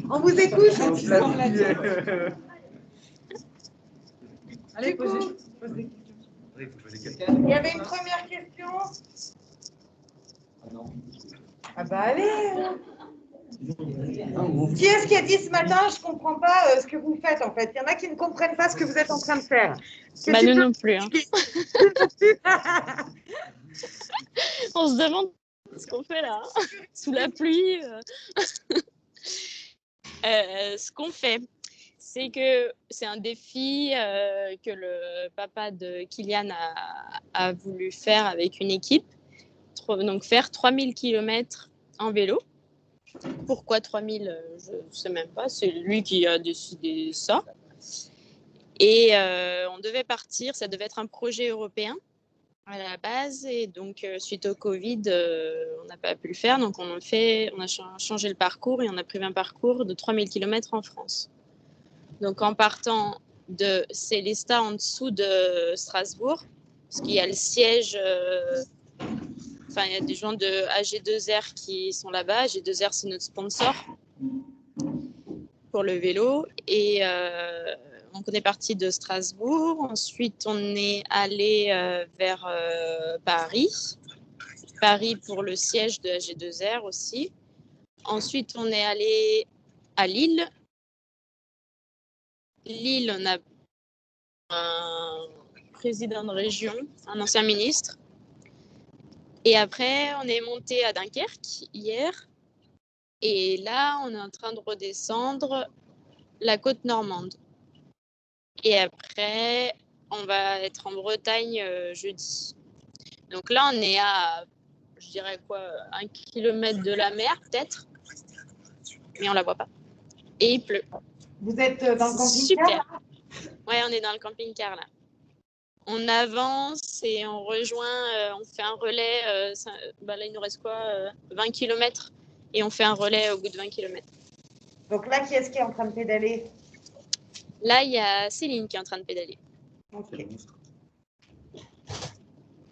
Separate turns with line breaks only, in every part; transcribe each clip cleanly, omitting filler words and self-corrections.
On vous écoute. Allez, posez. Il y avait une première question. Ah bah allez. Qui est-ce qui a dit ce matin, je ne comprends pas ce que vous faites en fait. Il y en a qui ne comprennent pas ce que vous êtes en train de faire.
Bah nous non plus. Hein. On se demande ce qu'on fait là, hein, sous la pluie. Ce qu'on fait, c'est que c'est un défi que le papa de Kylian a voulu faire avec une équipe. Donc faire 3000 km en vélo. Pourquoi 3000 je ne sais même pas, c'est lui qui a décidé ça. Et on devait partir, ça devait être un projet européen à la base. Et donc, suite au Covid, on n'a pas pu le faire. Donc, on a changé le parcours et on a pris un parcours de 3000 km en France. Donc, en partant de Sélestat, en dessous de Strasbourg, parce qu'il y a le siège... il y a des gens de AG2R qui sont là-bas. AG2R, c'est notre sponsor pour le vélo. Et donc, on est parti de Strasbourg. Ensuite, on est allé vers Paris. Paris pour le siège de AG2R aussi. Ensuite, on est allé à Lille. Lille, on a un président de région, un ancien ministre. Et après, on est monté à Dunkerque hier. Et là, on est en train de redescendre la côte normande. Et après, on va être en Bretagne jeudi. Donc là, on est à, je dirais quoi, 1 kilomètre de la mer, peut-être. Mais on la voit pas. Et il pleut.
Vous êtes dans le camping-car?
Super. Ouais, on est dans le camping-car là. On avance et on rejoint, on fait un relais. Là, il nous reste quoi 20 km. Et on fait un relais au bout de 20 km.
Donc là, qui est-ce qui est en train de pédaler?
Là, il y a Céline qui est en train de pédaler.
Ok.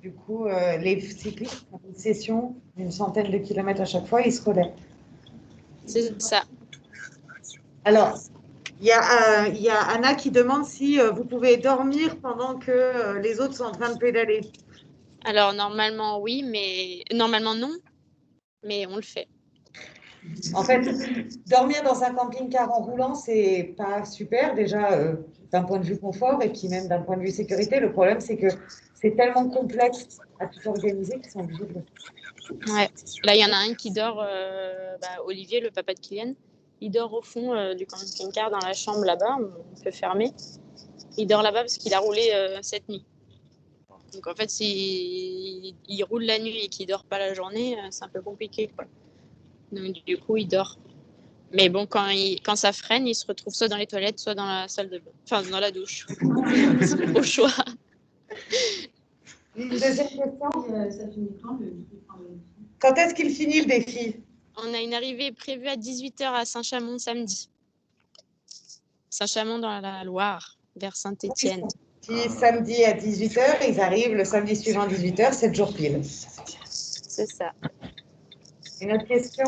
Du coup, les cyclistes font une session d'une centaine de kilomètres à chaque fois, ils se relaient.
C'est ça.
Alors, il y a Anna qui demande si vous pouvez dormir pendant que les autres sont en train de pédaler.
Alors, normalement, oui, mais normalement, non. Mais on le fait.
En fait, dormir dans un camping-car en roulant, c'est pas super, déjà d'un point de vue confort et puis même d'un point de vue sécurité. Le problème, c'est que c'est tellement complexe à tout organiser qu'ils sont obligés de le faire.
Ouais. Là, il y en a un qui dort, Olivier, le papa de Kylian. Il dort au fond du camping-car dans la chambre là-bas, on peut fermer. Il dort là-bas parce qu'il a roulé cette nuit. Donc en fait, s'il roule la nuit et qu'il dort pas la journée, c'est un peu compliqué, quoi. Donc du coup, il dort. Mais bon, quand ça freine, il se retrouve soit dans les toilettes, soit dans la salle de bain. Enfin, dans la douche. Au choix.
Une deuxième question. Ça finit quand est-ce qu'il finit le défi?
On a une arrivée prévue à 18h à Saint-Chamond samedi. Saint-Chamond dans la Loire, vers Saint-Étienne.
Samedi à 18h, ils arrivent le samedi suivant à 18h, 7 jours pile.
C'est ça.
Une autre question?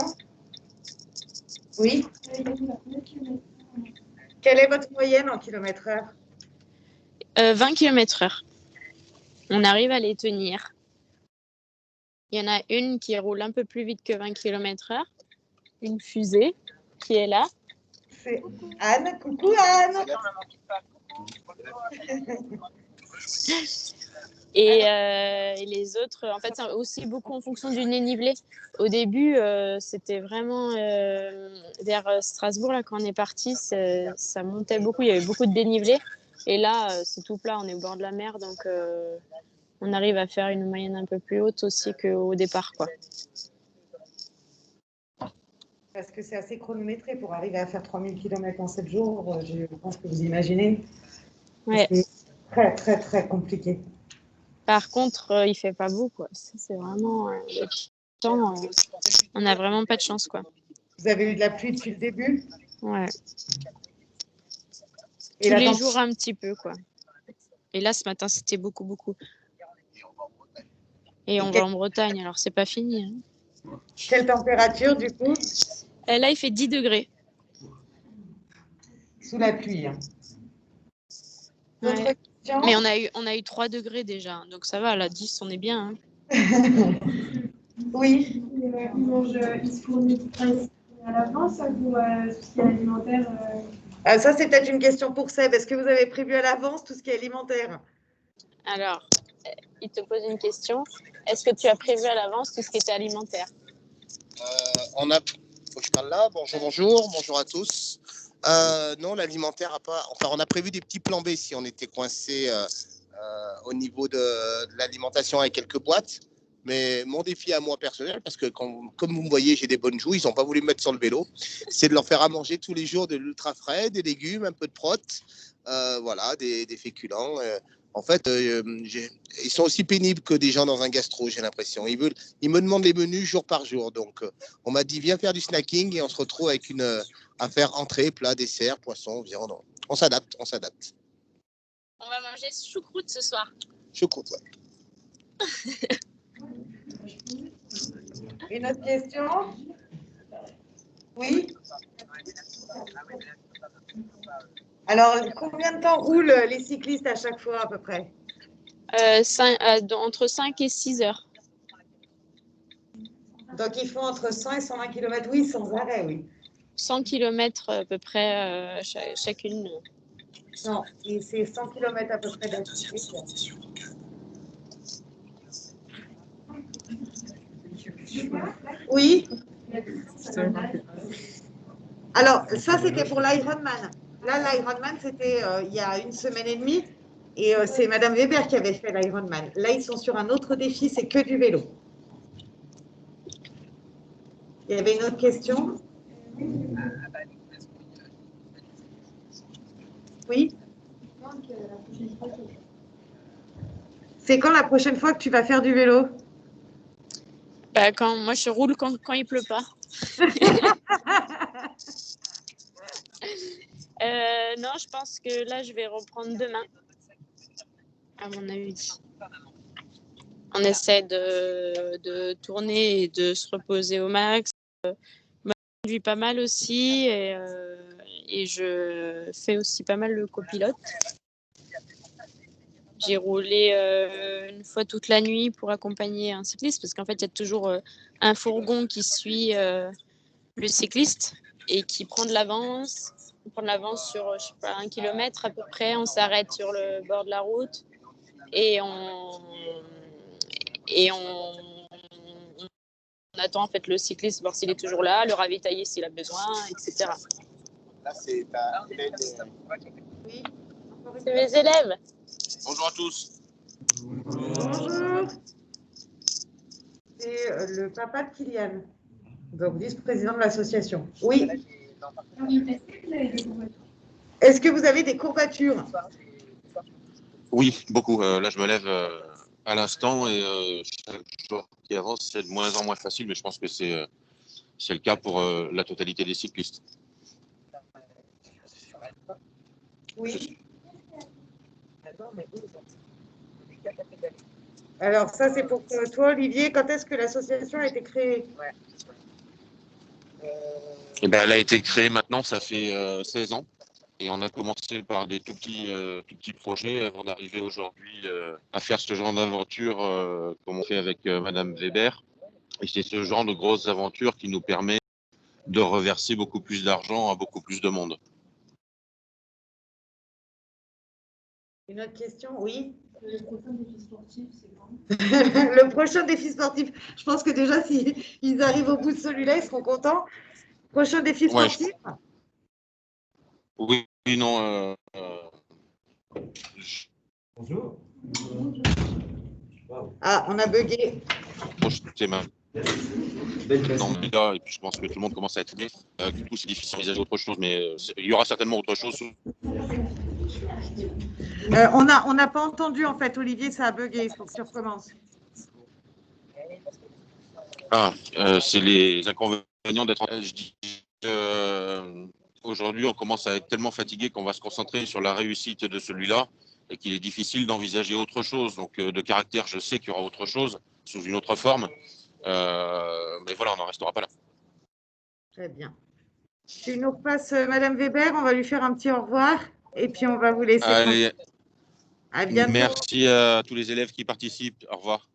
Oui? Quelle est votre moyenne en kilomètre-heure?
20 km/h. On arrive à les tenir. Il y en a une qui roule un peu plus vite que 20 km/h. Une fusée qui est là.
C'est Anne. Coucou Anne.
Et les autres, en fait, c'est aussi beaucoup en fonction du dénivelé. Au début, c'était vraiment vers Strasbourg, là, quand on est parti, ça montait beaucoup. Il y avait beaucoup de dénivelé. Et là, c'est tout plat, on est au bord de la mer, donc on arrive à faire une moyenne un peu plus haute aussi qu'au départ, quoi.
Parce que c'est assez chronométré pour arriver à faire 3000 km en 7 jours, je pense que vous imaginez.
Ouais.
C'est très, très, très compliqué.
Par contre, il fait pas beau, quoi. C'est vraiment le temps, on n'a vraiment pas de chance, quoi.
Vous avez eu de la pluie depuis le début?
Ouais.
Et
tous les jours un petit peu, quoi. Et là, ce matin, c'était beaucoup, beaucoup. Et on va en Bretagne, alors c'est pas fini. Hein.
Quelle température du coup?
Là, il fait 10 degrés.
Sous la pluie. Hein. D'autres
Ouais.
questions?
Mais on a eu 3 degrés déjà, donc ça va, à la 10, on est bien. Hein.
Oui.
Ils se fournissent à l'avance ou tout ce qui est alimentaire
Ça, c'est peut-être une question pour Seb. Est-ce que vous avez prévu à l'avance tout ce qui est alimentaire?
Alors, il te pose une question. Est-ce que tu as prévu à l'avance tout ce qui était alimentaire?
Faut que je parle là. Bonjour à tous. Non, l'alimentaire a pas. Enfin, on a prévu des petits plans B si on était coincé au niveau de l'alimentation avec quelques boîtes. Mais mon défi à moi personnel, parce que comme vous me voyez, j'ai des bonnes joues, ils n'ont pas voulu me mettre sur le vélo, c'est de leur faire à manger tous les jours de l'ultra frais, des légumes, un peu de prot, voilà, des féculents. En fait, ils sont aussi pénibles que des gens dans un gastro, j'ai l'impression. Ils me demandent les menus jour par jour. Donc, on m'a dit, viens faire du snacking et on se retrouve avec à faire entrée, plat, dessert, poisson, viande. On s'adapte.
On va manger choucroute ce soir.
Choucroute, ouais.
Une autre question? Oui? Alors, combien de temps roulent les cyclistes à chaque fois à peu près?
Entre 5 et 6 heures.
Donc, ils font entre 100 et 120 km, oui, sans arrêt, oui.
100 km à peu près chacune.
Non, c'est 100 km à peu près d'activité. Oui. Alors, ça, c'était pour l'Ironman. Là, l'Ironman, c'était il y a 1 semaine et demie. Et c'est Madame Weber qui avait fait l'Ironman. Là, ils sont sur un autre défi, c'est que du vélo. Il y avait une autre question? Oui. C'est quand la prochaine fois que tu vas faire du vélo?
Bah, moi, je roule quand il pleut pas. Non, je pense que là, je vais reprendre demain, à mon avis. On essaie de tourner et de se reposer au max. Moi, je conduis pas mal aussi et je fais aussi pas mal le copilote. J'ai roulé une fois toute la nuit pour accompagner un cycliste parce qu'en fait, il y a toujours un fourgon qui suit le cycliste et qui prend de l'avance. On prend de l'avance sur, je sais pas, 1 kilomètre à peu près. On s'arrête sur le bord de la route et on attend en fait le cycliste, voir s'il est toujours là, le ravitailler s'il a besoin, etc.
Là, c'est
Oui.
C'est mes élèves.
Bonjour à tous.
Bonjour. C'est le papa de Kylian, donc vice-président de l'association. Oui. Est-ce que vous avez des courbatures?
Oui, beaucoup. Là, je me lève à l'instant et chaque jour qui avance, c'est de moins en moins facile, mais je pense que c'est le cas pour la totalité des cyclistes.
Oui. Alors ça, c'est pour toi, Olivier. Quand est-ce que l'association a été créée?
Eh ben, elle a été créée maintenant, ça fait 16 ans. Et on a commencé par des tout petits projets avant d'arriver aujourd'hui à faire ce genre d'aventure comme on fait avec Madame Weber. Et c'est ce genre de grosses aventures qui nous permet de reverser beaucoup plus d'argent à beaucoup plus de monde.
Une autre question? Oui.
Le prochain défi sportif, c'est quand?
Le prochain défi sportif. Je pense que déjà, s'ils arrivent au bout de celui-là, ils seront contents. Prochain défi sportif?
Oui, non.
Bonjour.
Ah, on a bugué.
C'est ma... Non, mais là, et puis je pense que tout le monde commence à être aidé. Du coup, c'est difficile d'envisager autre chose, mais il y aura certainement autre chose.
On n'a pas entendu, en fait, Olivier, ça a bugué. Il faut que tu recommences.
C'est les inconvénients d'être en... Je dis aujourd'hui, on commence à être tellement fatigué qu'on va se concentrer sur la réussite de celui-là et qu'il est difficile d'envisager autre chose. Donc, de caractère, je sais qu'il y aura autre chose. sous une autre forme. Mais voilà, on n'en restera pas là.
Très bien. Tu nous repasses Madame Weber, on va lui faire un petit au revoir et puis on va vous laisser.
Allez,
à bientôt.
merci à tous les élèves qui participent. Au revoir.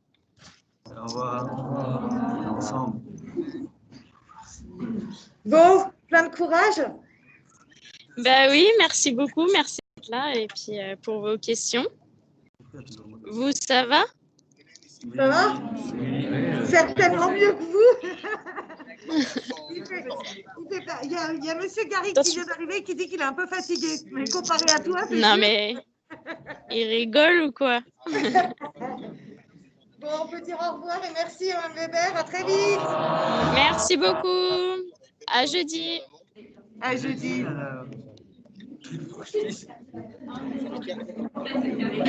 Au revoir. Ensemble.
Bon, plein de courage.
Bah oui, merci beaucoup, merci d'être là et puis pour vos questions. Vous, ça va?
Ça va? Certainement mieux que vous. Il y a Monsieur Gary qui vient d'arriver qui dit qu'il est un peu fatigué. Mais comparé à toi, c'est
Non,
sûr.
mais il rigole ou quoi?
Bon, on peut dire au revoir et merci Mme Weber. À très vite.
Merci beaucoup. À jeudi.
À jeudi.